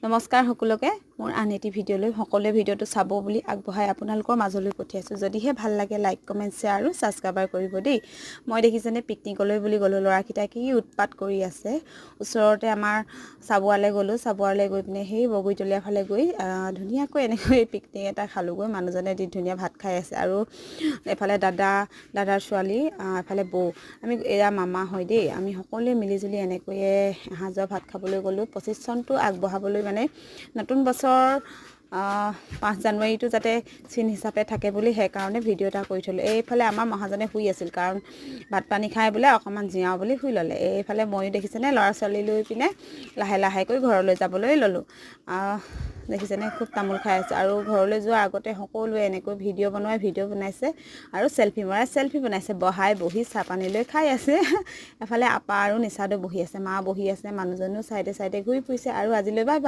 নমস্কাৰ সকলোকে মোৰ আন এটি ভিডিঅ'লৈ সকলোৱে ভিডিঅ'টো চাব বুলি আগবঢ়াই আপোনালোকৰ মাজলৈ পঠিয়াইছোঁ যদিহে ভাল লাগে লাইক কমেন্ট শ্বেয়াৰ আৰু সাবস্ক্ৰাইব কৰিব দেই মই দেখিছেনে পিকনিকলৈ বুলি গলো লৰাকিটা কি উৎপাত কৰি আছে ওচৰতে আমাৰ সাবুৱালে গলো সাবুৱালে গৈ পিনে সেই বগৈতলিয়া ফালে গৈ ধুনিয়াকৈ এনেকৈ পিকনিক এটা খালোগৈ মানুহজনে দি ধুনিয়া ভাত খাই আছে আৰু এফালে দাদাৰ ছোৱালী এফালে বৌ আমি এয়া মামা হয় দেই আমি সকলোৱে মিলিজুলি এনেকৈয়ে হাজৰ ভাত খাবলৈ গলো 25 চনটো আগবঢ়াবলৈ মানে নতুন বছৰ 5 জানুৱাৰীটো যাতে চিন হিচাপে থাকে বুলি হে কাৰণে ভিডিও এটা কৰি থলো এইফালে আমাৰ মহাজনে শুই আছিল কাৰণ ভাত পানী খাই বলে অকমান জিয়াও বুলি শুই ললে এইফালে ময়ো দেখিছেনে লৰা ছোৱালী লৈ পিনে লাহে লাহেকৈ ঘৰলৈ যাবলৈ ললো দেখিছেনে খুব তামোল খাই আছে আৰু ঘৰলৈ যোৱাৰ আগতে সকলোৱে এনেকৈ ভিডিও বনাইছে আৰু সেলফি বনাইছে বহি চাহ পানী লৈ খাই আছে এফালে আপা আৰু নিচাদো বহি আছে মা বহি আছে মানুহজনো সাইডে ঘূৰি ফুৰিছে আৰু আজিলৈ বাই